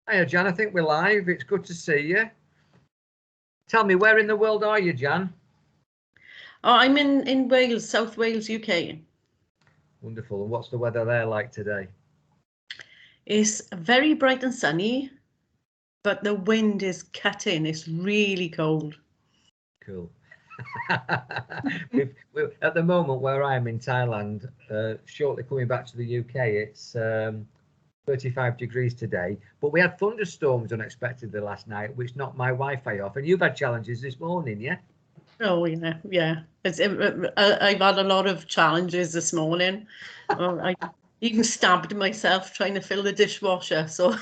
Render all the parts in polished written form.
Hiya, Jan. I think we're live. It's good to see you. Tell me, where in the world are you, Jan? Oh, I'm in Wales, South Wales, UK. Wonderful. And what's the weather there like today? It's very bright and sunny, but the wind is cutting. It's really cold. Cool. At the moment where I am in Thailand, shortly coming back to the UK, it's 35 degrees today, but we had thunderstorms unexpectedly last night, which knocked my Wi-Fi off. And you've had challenges this morning, yeah? Oh yeah. I've had a lot of challenges this morning. I even stabbed myself trying to fill the dishwasher, so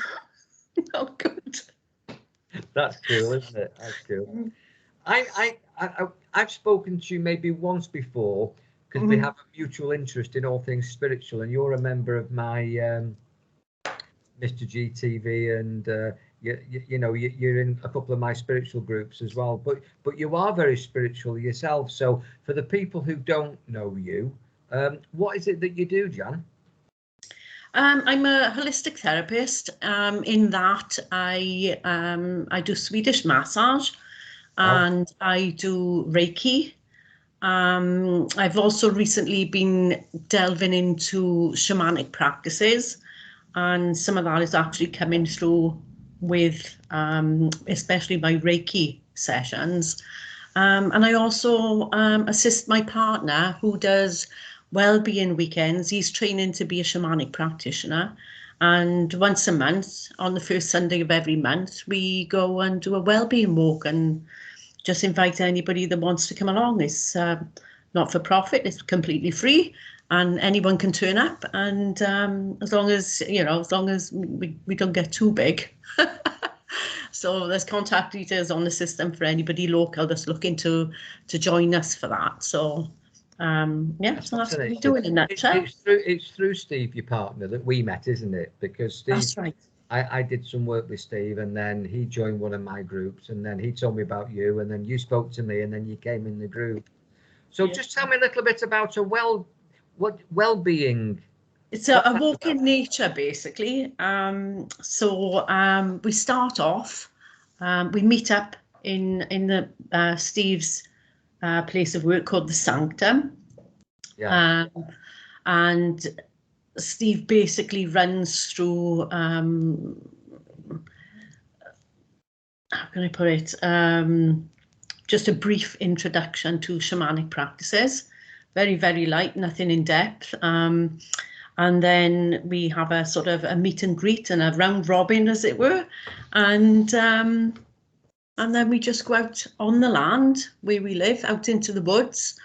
not good. That's cool, isn't it? That's cool. I've spoken to you maybe once before because we have a mutual interest in all things spiritual, and you're a member of my Mr. GTV, and you know you're in a couple of my spiritual groups as well. But you are very spiritual yourself. So for the people who don't know you, what is it that you do, Jan? I'm a holistic therapist. In that I do Swedish massage, and I do Reiki. I've also recently been delving into shamanic practices, and some of that is actually coming through with especially my Reiki sessions. And I also assist my partner who does well-being weekends. He's training to be a shamanic practitioner, and once a month, on the first Sunday of every month, we go and do a well-being walk and just invite anybody that wants to come along. It's not for profit, it's completely free, and anyone can turn up, and as long as we don't get too big. So there's contact details on the system for anybody local that's looking to join us for that. So yeah, so that's what we do in a nutshell. It's through Steve, your partner, that we met, isn't it? Because Steve, that's right. I did some work with Steve, and then he joined one of my groups, and then he told me about you, and then you spoke to me, and then you came in the group. So just tell me a little bit about well-being. It's a walk in nature, basically. So we start off, we meet up in the Steve's place of work called the Sanctum. Yeah. And Steve basically runs through, how can I put it, just a brief introduction to shamanic practices. Very, very light, nothing in depth. And then we have a sort of a meet and greet and a round robin, as it were. And then we just go out on the land where we live, out into the woods.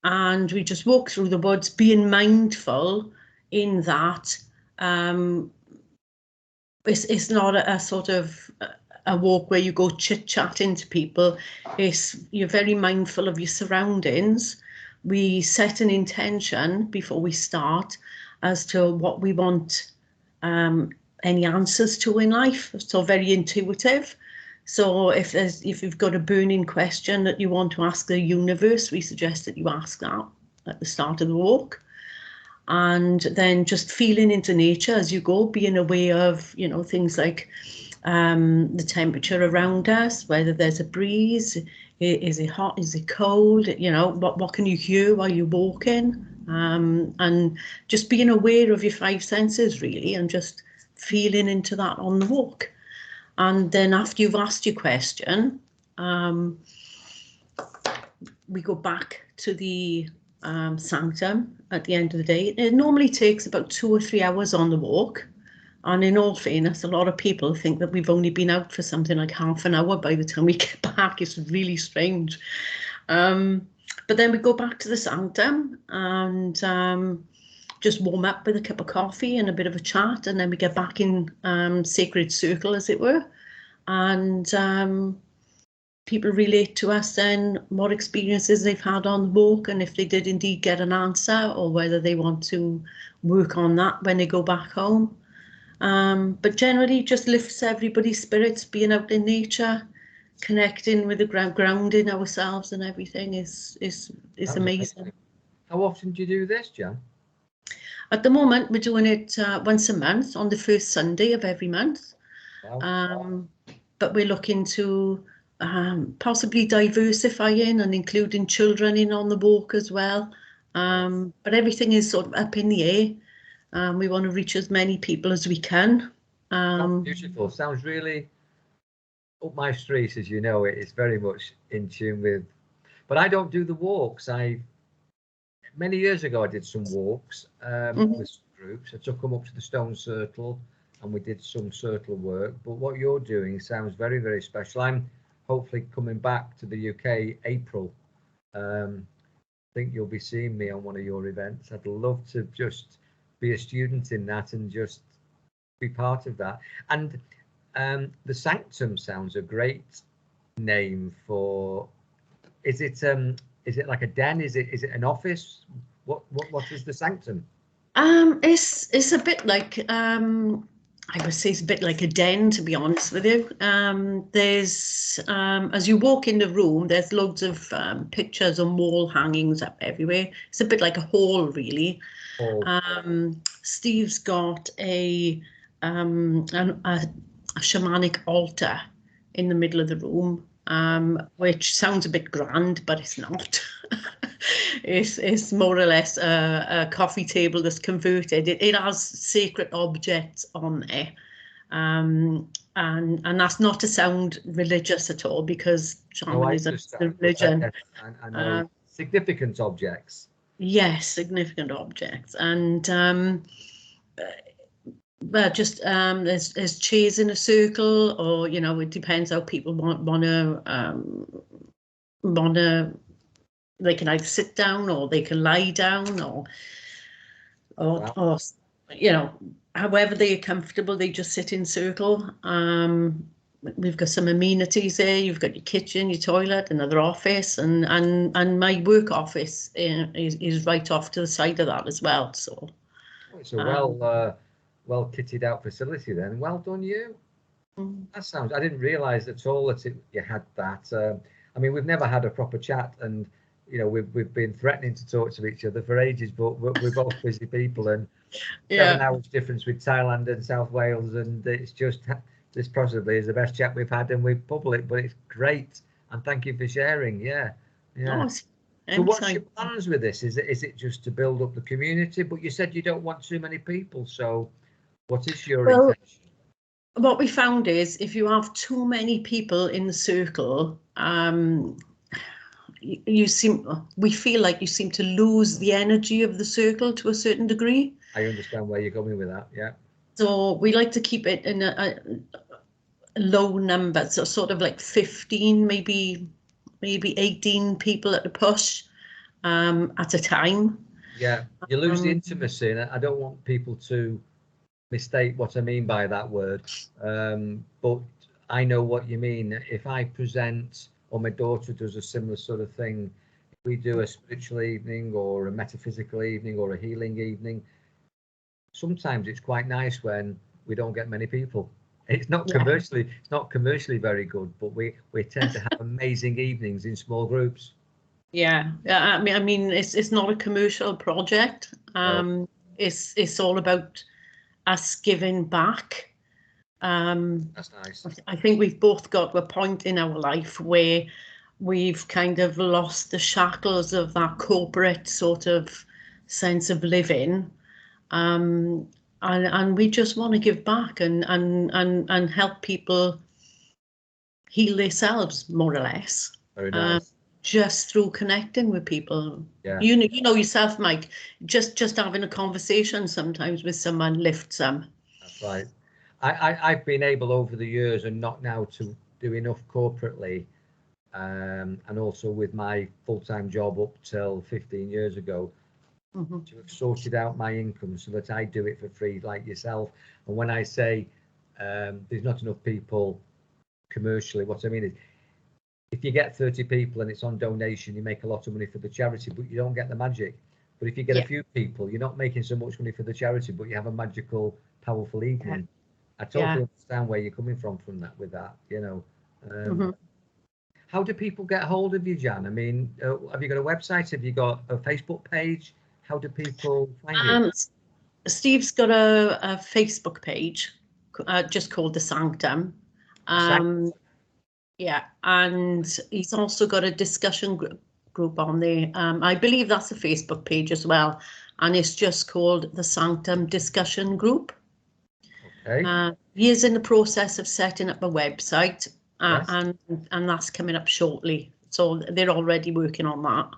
And we just walk through the woods, being mindful in that it's not a sort of a walk where you go chit-chatting to people. You're very mindful of your surroundings. We set an intention before we start as to what we want any answers to in life. So very intuitive. So if you've got a burning question that you want to ask the universe, we suggest that you ask that at the start of the walk. And then just feeling into nature as you go, being aware of, things like the temperature around us, whether there's a breeze, is it hot, is it cold, what can you hear while you're walking, and just being aware of your five senses really, and just feeling into that on the walk. And then after you've asked your question, we go back to the sanctum at the end of the day. It normally takes about 2 or 3 hours on the walk. And in all fairness, a lot of people think that we've only been out for something like half an hour by the time we get back. It's really strange. But then we go back to the sanctum and just warm up with a cup of coffee and a bit of a chat. And then we get back in sacred circle, as it were. And people relate to us then what experiences they've had on the walk, and if they did indeed get an answer, or whether they want to work on that when they go back home. But generally just lifts everybody's spirits, being out in nature, connecting with the grounding ourselves and everything is amazing. How often do you do this, Jan? At the moment, we're doing it once a month on the first Sunday of every month. Wow. But we're looking to possibly diversify in and including children in on the walk as well. But everything is sort of up in the air. We want to reach as many people as we can. Sounds beautiful. Sounds really up my street, as you know. It's very much in tune with. But I don't do the walks. Many years ago I did some walks with some groups. I took them up to the Stone Circle, and we did some circle work. But what you're doing sounds very, very special. I'm hopefully coming back to the UK April. I think you'll be seeing me on one of your events. I'd love to just be a student in that and just be part of that. And the Sanctum sounds a great name for. Is it like a den? Is it an office? What is the Sanctum? It's a bit like I would say it's a bit like a den, to be honest with you. There's as you walk in the room, there's loads of pictures and wall hangings up everywhere. It's a bit like a hall, really. Steve's got a shamanic altar in the middle of the room, which sounds a bit grand, but it's not. It's more or less a coffee table that's converted. It has sacred objects on there, and that's not to sound religious at all, because shamanism is a religion. I know significant objects. Yes, significant objects, and well, just there's chairs in a circle, or it depends how people want to. They can either sit down or they can lie down, or however they are comfortable, they just sit in circle. We've got some amenities there. You've got your kitchen, your toilet, another office, and my work office is right off to the side of that as well. So it's a well kitted out facility then. Well done, you. That sounds. I didn't realise at all that you had that. I mean, we've never had a proper chat, and we've been threatening to talk to each other for ages, but we're both busy people, and 7 hours difference with Thailand and South Wales, and it's just this possibly is the best chat we've had, and we've public, but it's great, and thank you for sharing. Yeah. Oh, so what's your plans with this? Is it just to build up the community? But you said you don't want too many people, so what is your intention? What we found is if you have too many people in the circle, we feel like you seem to lose the energy of the circle to a certain degree. I understand where you're going with that. Yeah. So we like to keep it in a low number, so sort of like 15, maybe 18 people at a push at a time. Yeah, you lose the intimacy, and I don't want people to mistake what I mean by that word. But I know what you mean. If I present, or my daughter does a similar sort of thing, if we do a spiritual evening or a metaphysical evening or a healing evening, sometimes it's quite nice when we don't get many people. It's not commercially very good, but we tend to have amazing evenings in small groups. Yeah. I mean, it's not a commercial project. No. It's all about us giving back. That's nice. I think we've both got to a point in our life where we've kind of lost the shackles of that corporate sort of sense of living, and we just want to give back and help people heal themselves, more or less. Very nice. Just through connecting with people. Yeah. You know yourself, Mike, just having a conversation sometimes with someone lifts them. That's right. I've been able over the years, and not now, to do enough corporately, and also with my full-time job up till 15 years ago, to have sorted out my income so that I do it for free, like yourself. And when I say there's not enough people commercially, what I mean is, if you get 30 people and it's on donation, you make a lot of money for the charity, but you don't get the magic. But if you get a few people, you're not making so much money for the charity, but you have a magical, powerful evening. I totally understand where you're coming from that, with that, How do people get hold of you, Jan? I mean, have you got a website? Have you got a Facebook page? how do people find you? Steve's got a Facebook page just called The Sanctum. Yeah, and he's also got a discussion group on there. I believe that's a Facebook page as well, and it's just called The Sanctum Discussion Group. Okay. He is in the process of setting up a website, Yes. and that's coming up shortly. So they're already working on that.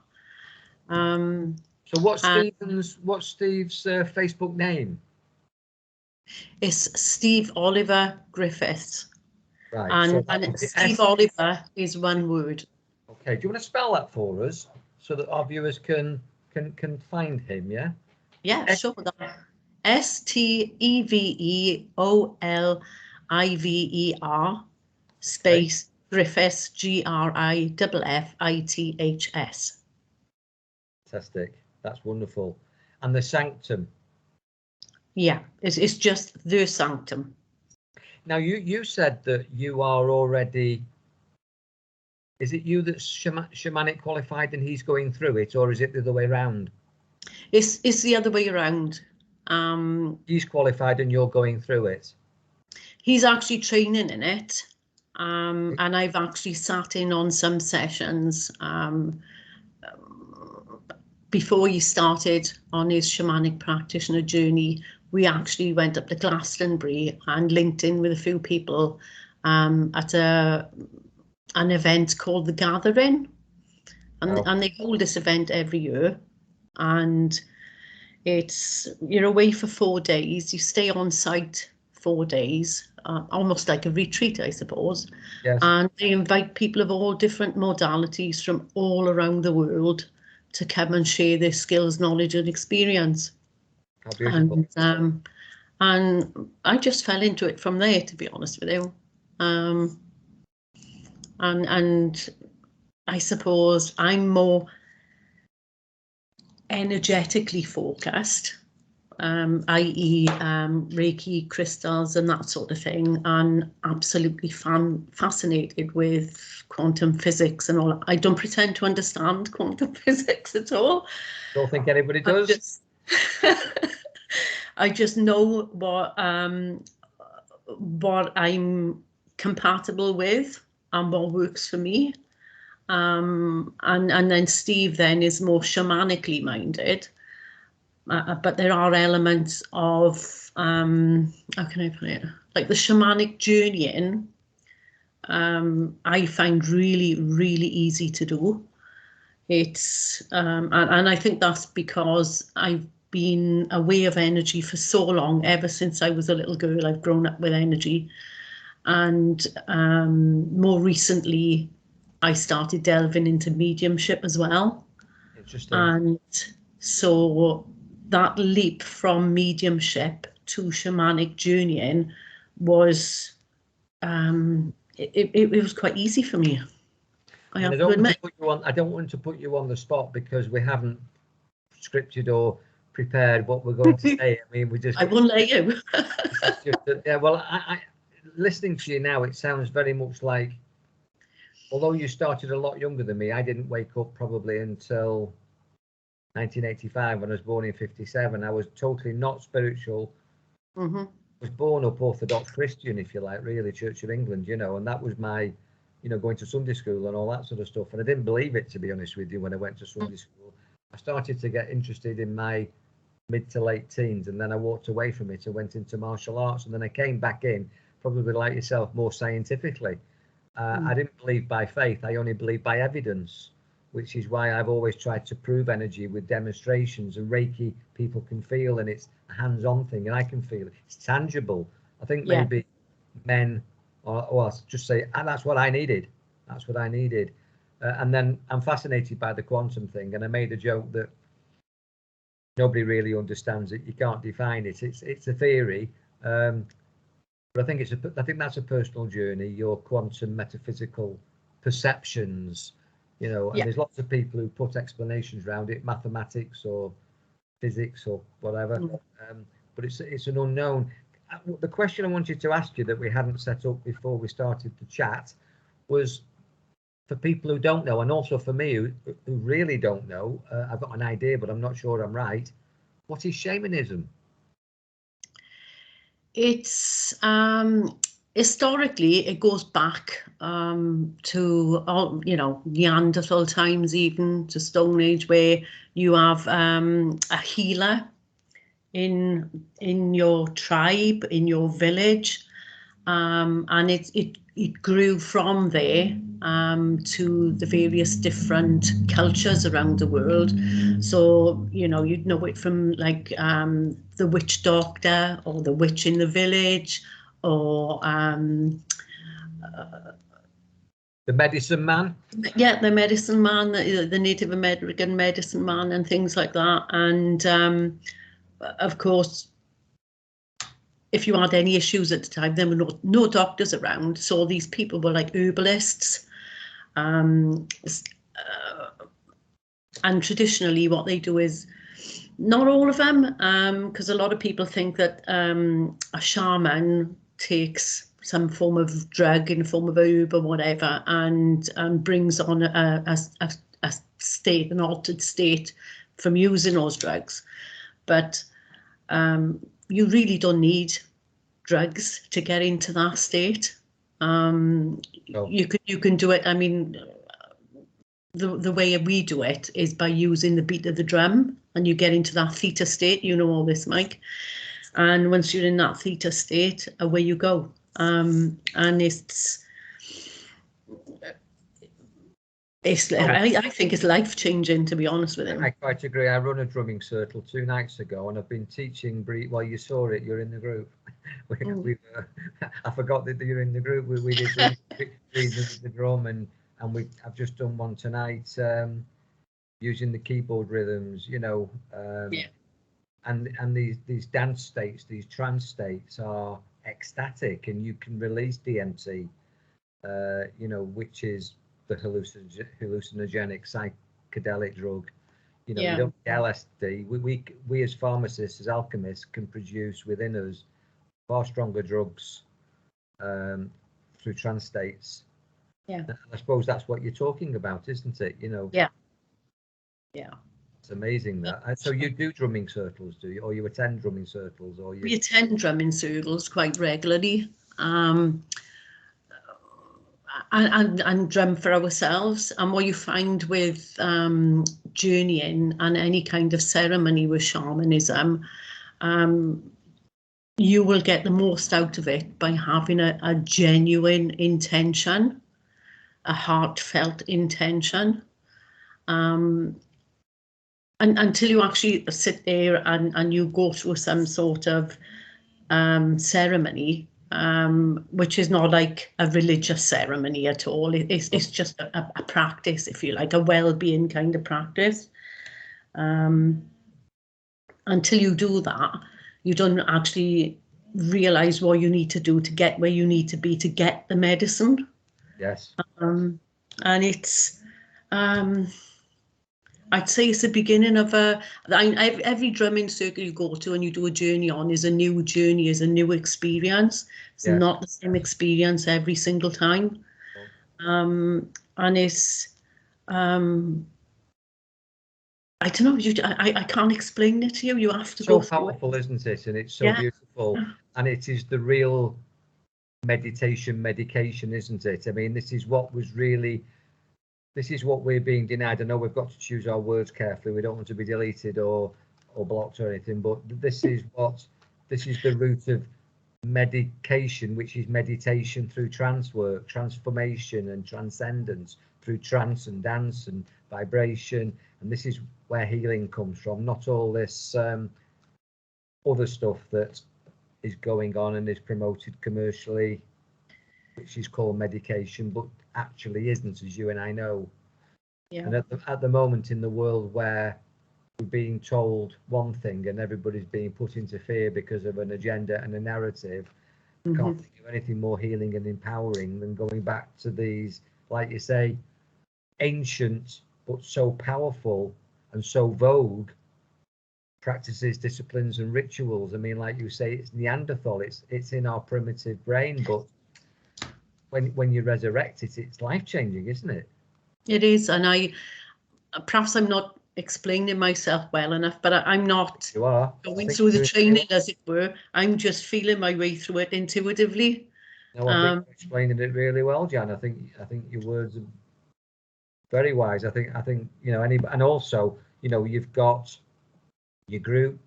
So what's Steve's Facebook name? It's Steve Oliver Griffiths. Right. And Steve Oliver is one word. Okay. Do you want to spell that for us so that our viewers can find him? Yeah. Yeah, sure. STEVEOLIVER space Griffiths GRIFFITHS. Fantastic. That's wonderful. And the Sanctum. Yeah, it's just The Sanctum. Now you said that you are already. Is it you that's shamanic qualified and he's going through it, or is it the other way around? It's the other way around. He's qualified and you're going through it. He's actually training in it, and I've actually sat in on some sessions. Before he started on his shamanic practitioner journey, we actually went up to Glastonbury and linked in with a few people at an event called The Gathering. And they hold this event every year. And you're away for 4 days. You stay on site 4 days, almost like a retreat, I suppose. Yes. And they invite people of all different modalities from all around the world to come and share their skills, knowledge, and experience. How beautiful. And I just fell into it from there, to be honest with you. And I suppose I'm more energetically focused, i.e. Reiki, crystals and that sort of thing, and absolutely fascinated with quantum physics and all. I don't pretend to understand quantum physics at all. Don't think anybody does. I just know what I'm compatible with and what works for me. And then Steve then is more shamanically minded, but there are elements of how can I put it, like the shamanic journeying. I find really, really easy to do. It's and I think that's because I've been aware of energy for so long. Ever since I was a little girl, I've grown up with energy, and more recently I started delving into mediumship as well. Interesting. And so that leap from mediumship to shamanic journeying was it was quite easy for me. I don't want to put you on the spot because we haven't scripted or prepared what we're going to say. I mean, I won't let you. Yeah, well, I listening to you now, it sounds very much like, although you started a lot younger than me, I didn't wake up probably until 1985 when I was born in 57. I was totally not spiritual. Mm-hmm. I was born up Orthodox Christian, if you like, really, Church of England, and that was my, going to Sunday school and all that sort of stuff. And I didn't believe it, to be honest with you, when I went to Sunday school. I started to get interested in my mid to late teens, and then I walked away from it and went into martial arts. And then I came back in, probably like yourself, more scientifically. I didn't believe by faith, I only believed by evidence, which is why I've always tried to prove energy with demonstrations. And Reiki, people can feel, and it's a hands-on thing, and I can feel it. It's tangible. I think maybe men, or I'll just say, that's what I needed. That's what I needed. And then I'm fascinated by the quantum thing, and I made a joke that nobody really understands it. You can't define it. It's a theory. But I think that's a personal journey, your quantum metaphysical perceptions, and there's lots of people who put explanations around it, mathematics or physics or whatever. But it's an unknown. The question I wanted to ask you that we hadn't set up before we started the chat was, for people who don't know, and also for me who really don't know, I've got an idea, but I'm not sure I'm right. What is shamanism? It's historically it goes back to all, Neanderthal times, even to Stone Age, where you have a healer in your tribe, in your village, and it grew from there to the various different cultures around the world. So you'd know it from like the witch doctor or the witch in the village, or The medicine man? the medicine man, the Native American medicine man, and things like that. And of course, if you had any issues at the time, there were no doctors around, so these people were like herbalists. And traditionally what they do is, not all of them, because a lot of people think that a shaman takes some form of drug in the form of herb or whatever, and brings on a state, an altered state from using those drugs. But you really don't need drugs to get into that state. You can do it. I mean, the way we do it is by using the beat of the drum, and you get into that theta state. You know all this, Mike. And once you're in that theta state, away you go. And I think it's life-changing, to be honest with you. I quite agree. I run a drumming circle 2 nights ago, and I've been teaching. Well, you saw it. You're in the group. I forgot that you're in the group. We did the drum, and I've just done one tonight using the keyboard rhythms. And these dance states, these trance states are ecstatic, and you can release DMT, which is the hallucinogenic psychedelic drug. We don't get LSD. We as pharmacists, as alchemists, can produce within us far stronger drugs through trance states. Yeah. And I suppose that's what you're talking about, isn't it? Yeah. It's amazing that. So you do drumming circles, do you? Or you attend drumming circles? Or we attend drumming circles quite regularly. And drum for ourselves. And what you find with journeying and any kind of ceremony with shamanism, you will get the most out of it by having a genuine intention, a heartfelt intention. And until you actually sit there and you go through some sort of ceremony, which is not like a religious ceremony at all. It's just a practice, if you like, a well-being kind of practice. Until you do that, you don't actually realize what you need to do to get where you need to be to get the medicine. Yes. And it's I'd say it's the beginning of every drumming circle you go to and you do a journey on is a new journey, is a new experience. It's not the same experience every single time. And it's, I don't know, I can't explain it to you. You have to go through it. So powerful, isn't it? And it's so beautiful. And it is the real medication, isn't it? I mean, this is what we're being denied. I know we've got to choose our words carefully. We don't want to be deleted or blocked or anything, but this is the root of medication, which is meditation through trance work, transformation and transcendence through trance and dance and vibration. And this is where healing comes from, not all this other stuff that is going on and is promoted commercially, which is called medication, but actually isn't, as you and I know. Yeah. And at the moment in the world where we're being told one thing and everybody's being put into fear because of an agenda and a narrative, I can't think of anything more healing and empowering than going back to these, like you say, ancient but so powerful and so vogue practices, disciplines and rituals. I mean, like you say, it's Neanderthal, it's in our primitive brain, but when you resurrect it, it's life-changing, isn't it? It is, and perhaps I'm not explaining myself well enough, but I'm not You are. going through the training, as it were. I'm just feeling my way through it intuitively. No, I think you're explaining it really well, Jan. I think your words are very wise. I think and also, you've got your group,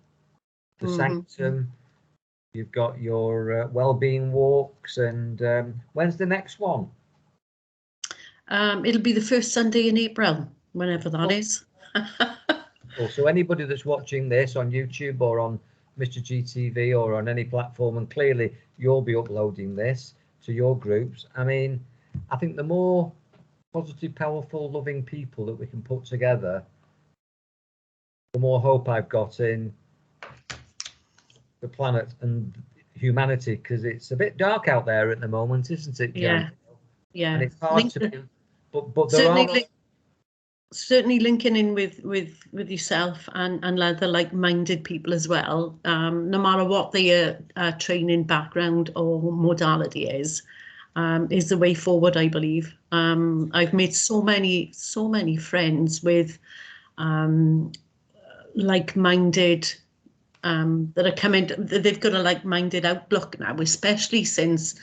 the Sanctum, you've got your well-being walks, and when's the next one? It'll be the first Sunday in April, whenever that is. Cool. So anybody that's watching this on YouTube or on Mr. GTV or on any platform, and clearly you'll be uploading this to your groups. I mean, I think the more positive, powerful, loving people that we can put together, the more hope I've got in the planet and humanity, because it's a bit dark out there at the moment, isn't it, Jan? Yeah. And it's hard to be, but there certainly linking in with yourself and other like-minded people as well, no matter what their training background or modality is the way forward, I believe. I've made so many friends with like-minded that are coming. They've got a like-minded outlook now, especially since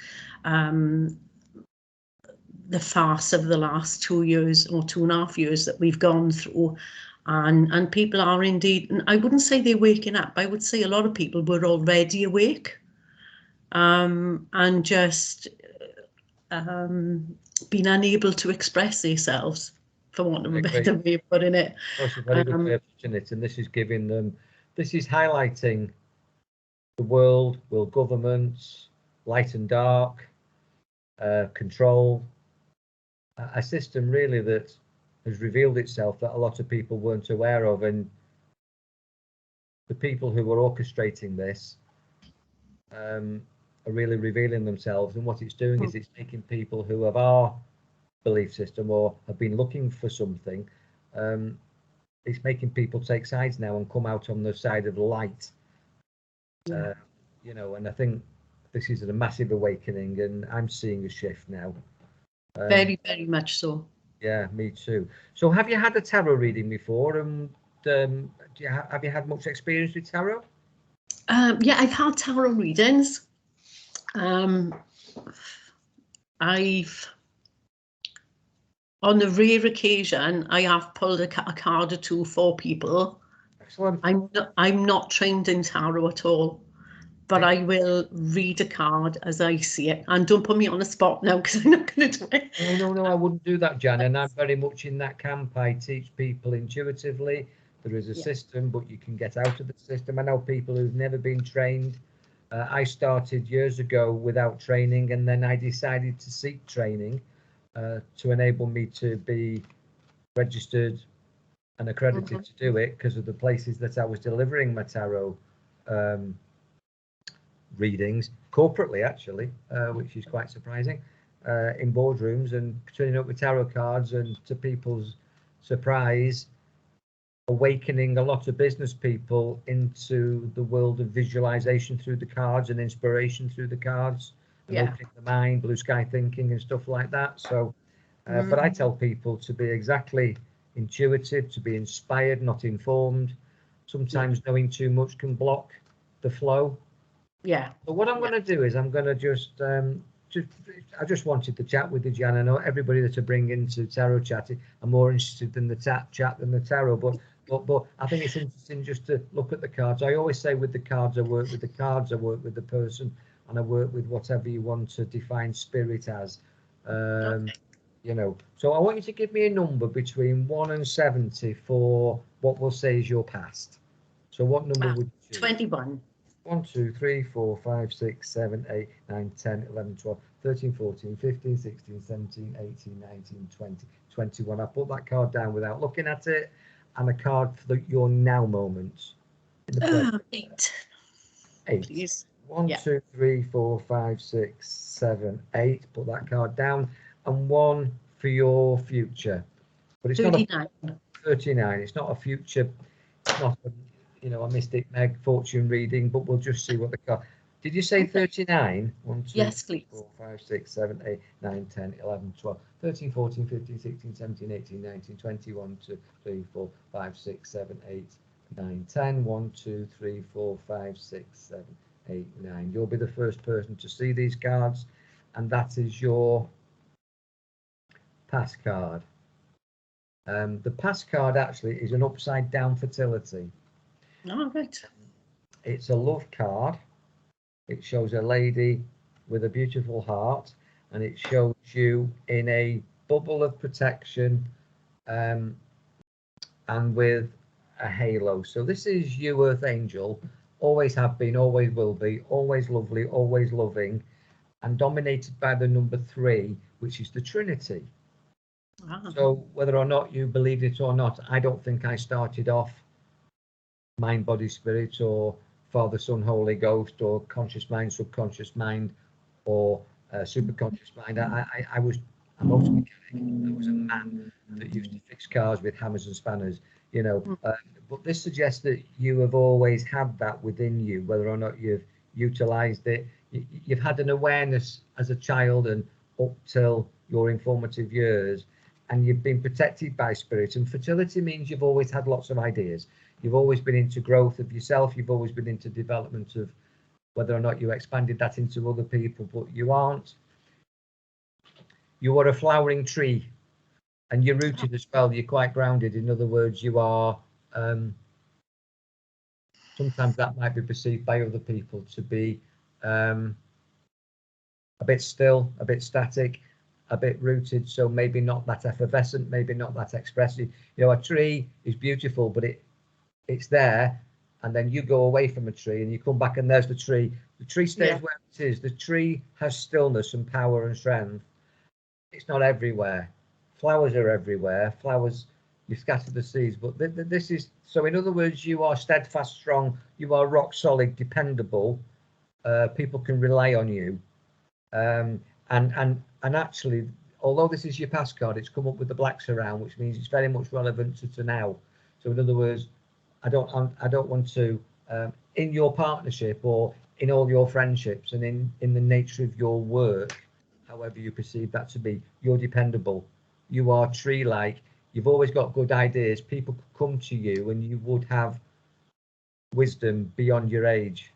the farce of the last 2 years or 2.5 years that we've gone through, and people are indeed, and I wouldn't say they're waking up, I would say a lot of people were already awake, and just been unable to express themselves, for want of a better way of putting it. That's a very good way of putting it, and this is highlighting the world governments, light and dark, control, a system really that has revealed itself that a lot of people weren't aware of, and the people who are orchestrating this are really revealing themselves. And what it's doing is it's making people who have our belief system or have been looking for something, it's making people take sides now and come out on the side of the light. And I think this is a massive awakening, and I'm seeing a shift now. Very, very much so. Yeah, me too. So have you had a tarot reading before? And have you had much experience with tarot? Yeah, I've had tarot readings. I've, on a rare occasion, I have pulled a card or two for people. Excellent. I'm not trained in tarot at all, but I will read a card as I see it. And don't put me on the spot now, because I'm not going to do it. No, I wouldn't do that, Jan. And I'm very much in that camp. I teach people intuitively. There is a system, but you can get out of the system. I know people who've never been trained. I started years ago without training, and then I decided to seek training to enable me to be registered and accredited to do it, because of the places that I was delivering my tarot readings corporately, actually, which is quite surprising, in boardrooms and turning up with tarot cards, and to people's surprise, awakening a lot of business people into the world of visualization through the cards and inspiration through the cards, and opening the mind, blue sky thinking and stuff like that. So but I tell people to be exactly intuitive, to be inspired, not informed. Sometimes knowing too much can block the flow. But what I'm going to do is I'm going to I just wanted to chat with you, Jan. I know everybody that I bring into tarot chat are more interested in the chat than the tarot, but I think it's interesting just to look at the cards. I always say with the cards, I work with the cards, I work with the person, and I work with whatever you want to define spirit as. So I want you to give me a number between 1 and 70 for what we'll say is your past. So what number would you choose? 21. 1, 2, 3, 4, 5, 6, 7, 8, 9, 10, 11, 12, 13, 14, 15, 16, 17, 18, 19, 20, 21. I put that card down without looking at it, and a card for your now moments. 8. 8. Please. 1, 2, 3, 4, 5, 6, 7, 8. Put that card down, and 1 for your future. But it's 39. Not a 39. It's not a future. It's not a mystic Meg fortune reading, but we'll just see what the card. Did you say 39? 1, 2, Yes, 3, please. 4, 5, 6, 7, 8, 9, 10, 11, 12, 13, 14, 15, 16, 17, 18, 19, 20, 1, 2, 3, 4, 5, 6, 7, 8, 9, 10, 1, 2, 3, 4, 5, 6, 7, 8, 9. You'll be the first person to see these cards, and that is your pass card. The pass card actually is an upside down fertility. Oh, right. It's a love card. It shows a lady with a beautiful heart, and it shows you in a bubble of protection, and with a halo. So this is you, Earth Angel, always have been, always will be, always lovely, always loving, and dominated by the number 3, which is the Trinity. So whether or not you believe it or not, I don't think I started off mind, body, spirit, or Father, Son, Holy Ghost, or conscious mind, subconscious mind, or superconscious mind. I was a motor mechanic. I was a man that used to fix cars with hammers and spanners, you know. But this suggests that you have always had that within you, whether or not you've utilized it. You've had an awareness as a child and up till your informative years, and you've been protected by spirit. And fertility means you've always had lots of ideas. You've always been into growth of yourself. You've always been into development of whether or not you expanded that into other people, but you aren't. You are a flowering tree, and you're rooted as well. You're quite grounded. In other words, you are. Sometimes that might be perceived by other people to be a bit still, a bit static, a bit rooted. So maybe not that effervescent, maybe not that expressive. You know, a tree is beautiful, but it's there, and then you go away from a tree and you come back and there's the tree. The tree stays where it is. The tree has stillness and power and strength. It's not everywhere. Flowers are everywhere. Flowers, you scatter the seeds, but this is, so in other words, you are steadfast, strong, you are rock solid, dependable. People can rely on you. And actually, although this is your pass card, it's come up with the black surround, which means it's very much relevant to now. So in other words, I don't want to, in your partnership or in all your friendships and in the nature of your work, however you perceive that to be, you're dependable. You are tree-like. You've always got good ideas. People could come to you and you would have wisdom beyond your age.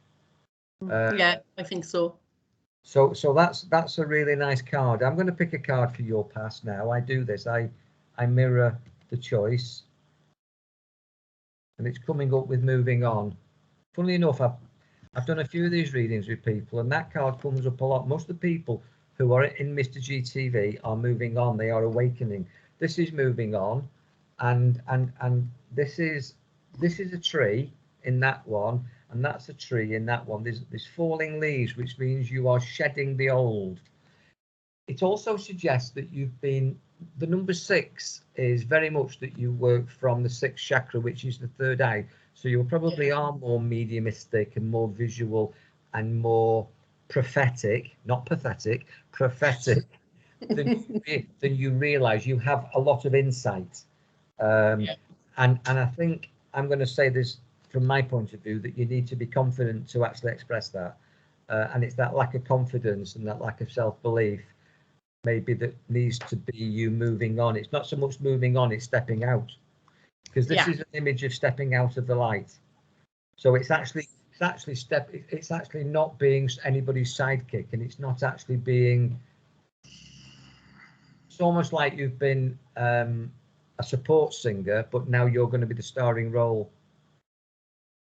Yeah, I think so. So that's a really nice card. I'm going to pick a card for your pass now. I do this. I mirror the choice. And it's coming up with moving on. Funnily enough, I've done a few of these readings with people, and that card comes up a lot. Most of the people who are in Mr. GTV are moving on. They are awakening. This is moving on, and this is a tree in that one, and that's a tree in that one. There's falling leaves, which means you are shedding the old. It also suggests that you've been, the number 6 is very much that you work from the 6th chakra, which is the third eye. So you probably are more mediumistic and more visual and more prophetic, not pathetic, prophetic than you realize. You have a lot of insight. And I think I'm going to say this from my point of view, that you need to be confident to actually express that. And it's that lack of confidence and that lack of self-belief maybe that needs to be you moving on. It's not so much moving on, it's stepping out, because this is an image of stepping out of the light. So it's actually not being anybody's sidekick, and it's not actually being, it's almost like you've been a support singer, but now you're going to be the starring role.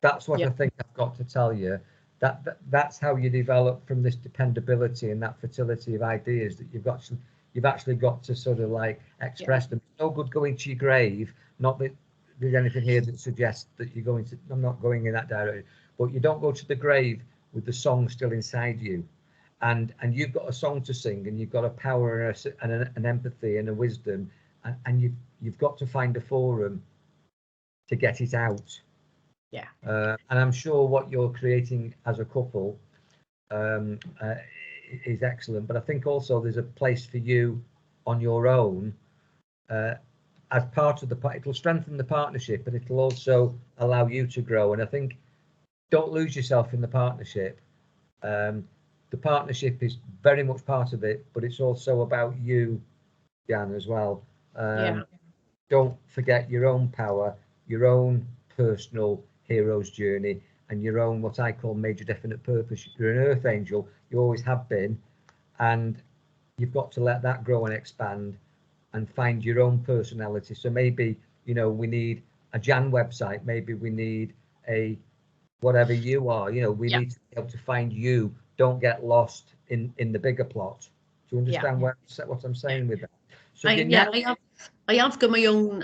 That's what I think I've got to tell you. That's how you develop from this dependability and that fertility of ideas, that you've actually got to sort of like express them. It's no good going to your grave. Not that there's anything here that suggests that you're going to. I'm not going in that direction. But you don't go to the grave with the song still inside you, and you've got a song to sing, and you've got a power and an empathy and a wisdom, and you've got to find a forum to get it out. And I'm sure what you're creating as a couple is excellent, but I think also there's a place for you on your own as part of it'll strengthen the partnership, but it'll also allow you to grow. And I think don't lose yourself in the partnership. The partnership is very much part of it, but it's also about you, Jan, as well. Yeah. Don't forget your own power, your own personal hero's journey, and your own what I call major definite purpose. You're an earth angel, you always have been, and you've got to let that grow and expand and find your own personality. So maybe, we need a Jan website, maybe we need a whatever you are, we Yeah. need to be able to find you. Don't get lost in the bigger plot. Do you understand what I'm saying with that? So I have got my own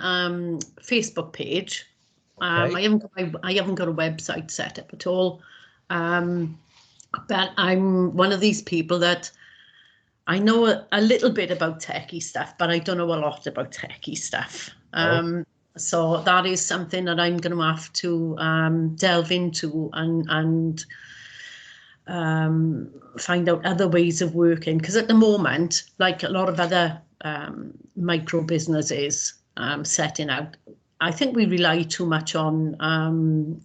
Facebook page. Okay. I haven't got a website set up at all. But I'm one of these people that I know a little bit about techie stuff, but I don't know a lot about techie stuff. So that is something that I'm going to have to delve into and find out other ways of working. Because at the moment, like a lot of other micro businesses setting out, I think we rely too much on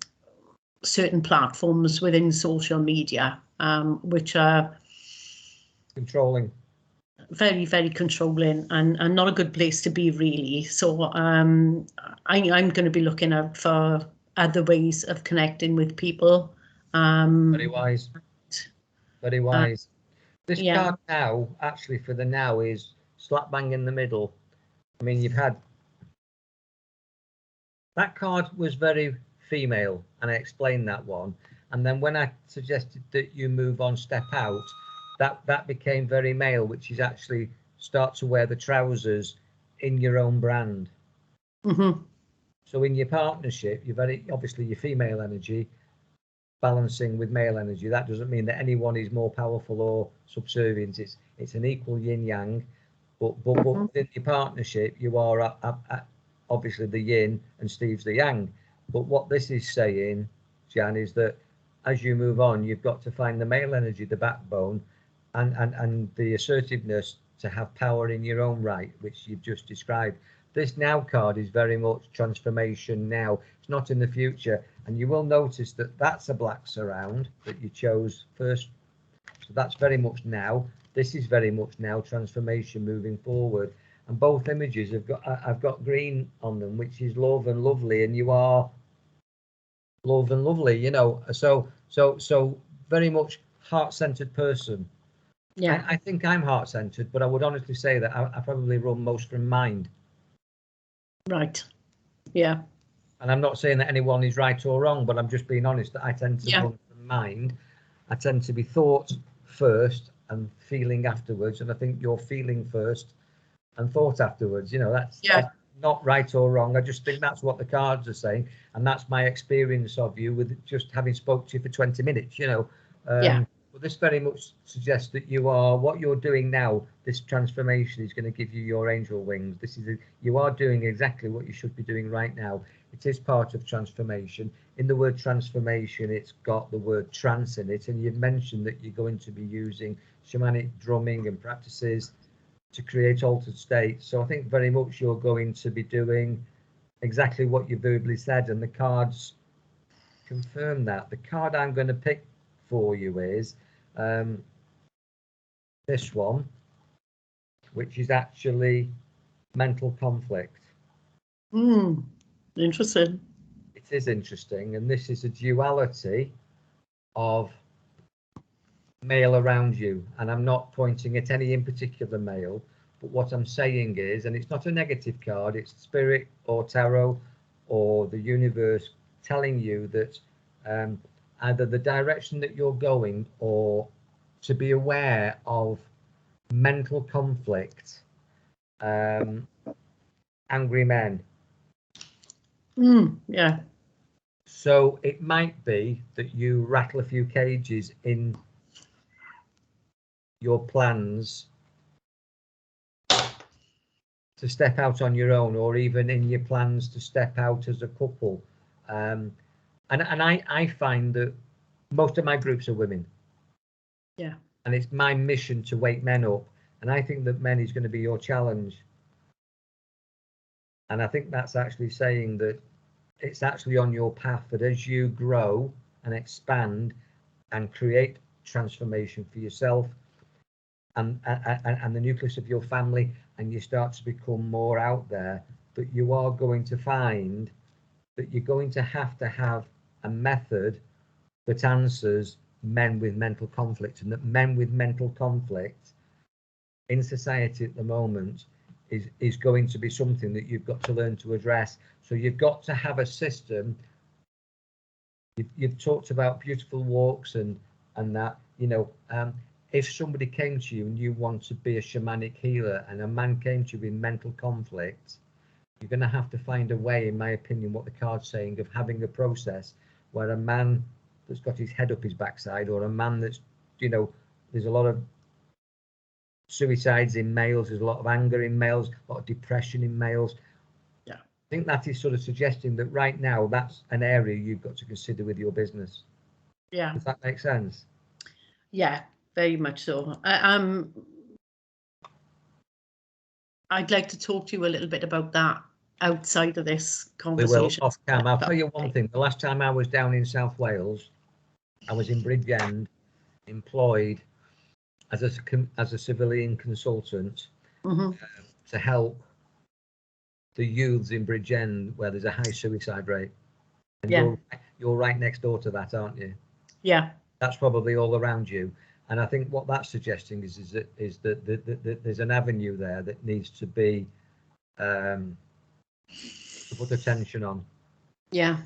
certain platforms within social media, which are controlling, very, very controlling and not a good place to be, really. So I'm going to be looking out for other ways of connecting with people. very wise. Very wise. This Yeah. card now, actually, for the now, is slap bang in the middle. I mean, you've had that card was very female, and I explained that one. And then when I suggested that you move on, step out, that became very male, which is actually start to wear the trousers in your own brand. Mm-hmm. So in your partnership, you're very obviously your female energy balancing with male energy. That doesn't mean that anyone is more powerful or subservient. It's an equal yin yang. But within your partnership, you are obviously the yin and Steve's the yang. But what this is saying, Jan, is that as you move on, you've got to find the male energy, the backbone, and the assertiveness to have power in your own right, which you've just described. This now card is very much transformation now. It's not in the future. And you will notice that that's a black surround that you chose first. So that's very much now. This is very much now transformation moving forward. And both images I've got green on them, which is love and lovely. And you are love and lovely, so very much heart-centered person. Yeah. I think I'm heart-centered, but I would honestly say that I probably run most from mind. Right. Yeah. And I'm not saying that anyone is right or wrong, but I'm just being honest that I tend to run from mind. I tend to be thought first and feeling afterwards. And I think you're feeling first and thought afterwards. That's not right or wrong. I just think that's what the cards are saying. And that's my experience of you with just having spoke to you for 20 minutes, But this very much suggests that what you're doing now, this transformation is going to give you your angel wings. You are doing exactly what you should be doing right now. It is part of transformation. In the word transformation, it's got the word trance in it. And you've mentioned that you're going to be using shamanic drumming and practices to create altered states. So I think very much you're going to be doing exactly what you verbally said. And the cards confirm that. The card I'm going to pick for you is this one, which is actually mental conflict. Interesting. It is interesting, and this is a duality of male around you, and I'm not pointing at any in particular male, but what I'm saying is, and it's not a negative card, it's spirit or tarot or the universe telling you that either the direction that you're going or to be aware of mental conflict, angry men. Yeah. So it might be that you rattle a few cages in your plans to step out on your own, or even in your plans to step out as a couple. And I find that most of my groups are women. Yeah. And it's my mission to wake men up. And I think that men is going to be your challenge. And I think that's actually saying that it's actually on your path that as you grow and expand and create transformation for yourself and the nucleus of your family, and you start to become more out there, that you are going to find that you're going to have a method that answers men with mental conflict, and that men with mental conflict in society at the moment is going to be something that you've got to learn to address. So you've got to have a system. You've talked about beautiful walks and that, you know, if somebody came to you and you want to be a shamanic healer and a man came to you in mental conflict, you're going to have to find a way, in my opinion, what the card's saying, of having a process where a man that's got his head up his backside, or a man that's, you know, there's a lot of suicides in males, there's a lot of anger in males, a lot of depression in males. Yeah. I think that is sort of suggesting that right now that's an area you've got to consider with your business. Yeah. Does that make sense? Yeah, very much so. I'd like to talk to you a little bit about that outside of this conversation. We will, off cam. I'll tell you one thing. The last time I was down in South Wales, I was in Bridgend, employed as a civilian consultant to help the youths in Bridgend where there's a high suicide rate. And you're right next door to that, aren't you? Yeah. That's probably all around you. And I think what that's suggesting is that there's an avenue there that needs to be to put attention on. Yeah.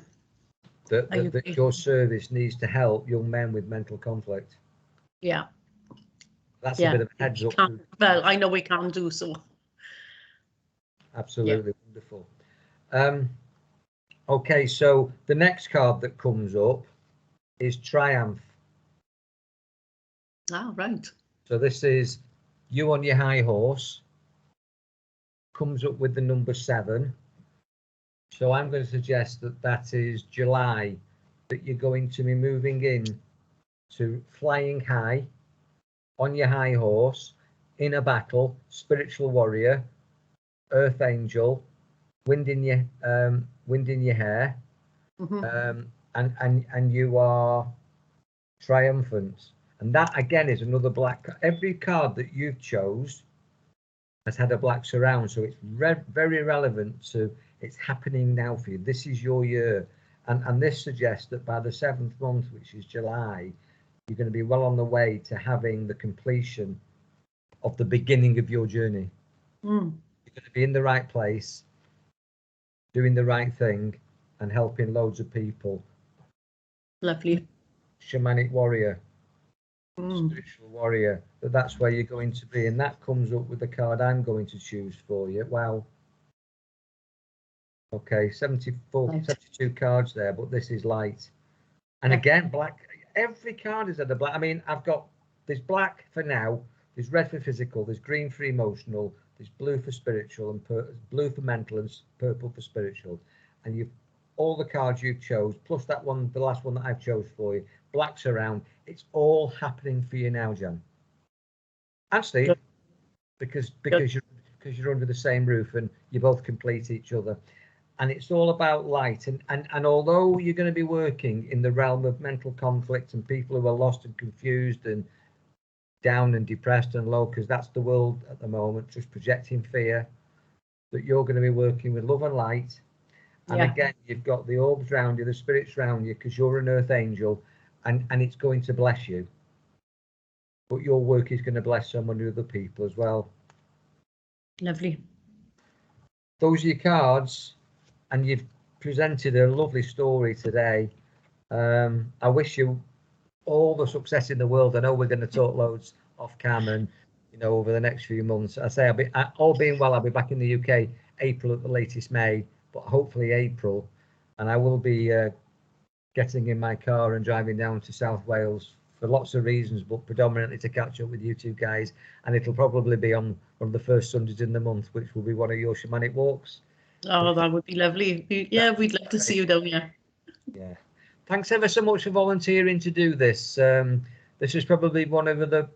That your service needs to help young men with mental conflict. Yeah. That's a bit of a heads up. Well, I know we can do so. Absolutely wonderful. Okay, so the next card that comes up is Triumph. Ah, right. So this is you on your high horse, comes up with the number 7. So I'm going to suggest that that is July, that you're going to be moving in to flying high, on your high horse, in a battle, spiritual warrior, earth angel, wind in your hair, and you are triumphant. And that again is another black. Every card that you've chose has had a black surround, so it's very relevant to it's happening now for you. This is your year, and this suggests that by the 7th month, which is July, you're going to be well on the way to having the completion of the beginning of your journey. You're going to be in the right place, doing the right thing, and helping loads of people. Lovely. Shamanic warrior, spiritual warrior, that's where you're going to be, and that comes up with the card I'm going to choose for you. Wow. Okay, 72 cards there, but this is light. And again, black. Every card is at the black. I mean, there's black for now, there's red for physical, there's green for emotional, there's blue for spiritual, and blue for mental, and purple for spiritual. And all the cards you've chose, plus that one, the last one that I've chose for you, black's around. It's all happening for you now, Jan. And Steve, because you're under the same roof and you both complete each other. And it's all about light. And although you're going to be working in the realm of mental conflict and people who are lost and confused and down and depressed and low, because that's the world at the moment, just projecting fear, that you're going to be working with love and light. And again, you've got the orbs around you, the spirits around you, because you're an earth angel, and it's going to bless you. But your work is going to bless so many other people as well. Lovely. Those are your cards, and you've presented a lovely story today. I wish you all the success in the world. I know we're going to talk loads off cam and, you know, over the next few months. I say, all being well, I'll be back in the UK April at the latest May, but hopefully April. And I will be getting in my car and driving down to South Wales for lots of reasons, but predominantly to catch up with you two guys. And it'll probably be on one of the first Sundays in the month, which will be one of your shamanic walks. Oh, that would be lovely. Yeah, we'd love to see you down here. Yeah. Thanks ever so much for volunteering to do this. This is probably one of the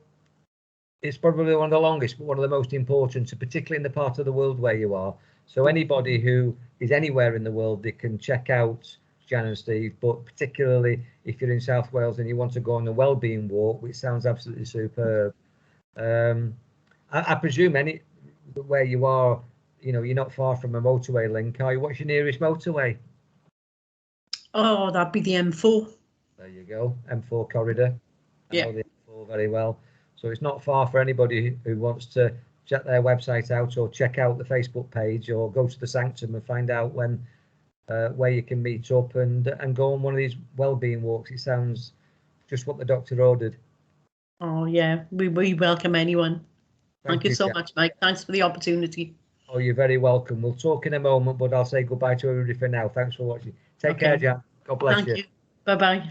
longest, but one of the most important, particularly in the part of the world where you are. So anybody who is anywhere in the world, they can check out Jan and Steve, but particularly if you're in South Wales and you want to go on a wellbeing walk, which sounds absolutely superb. I presume where you are, you're not far from a motorway link, are you? What's your nearest motorway? Oh, that'd be the M4. There you go, M4 corridor. I Yeah. know the M4 very well. So it's not far for anybody who wants to check their website out or check out the Facebook page or go to the Sanctum and find out where you can meet up and go on one of these wellbeing walks. It sounds just what the doctor ordered. Oh, yeah, we welcome anyone. Thank you so Jan. much, Mike. Thanks for the opportunity. Oh, you're very welcome. We'll talk in a moment, but I'll say goodbye to everybody for now. Thanks for watching. Take care, Jan. God bless you. Thank you. Bye-bye.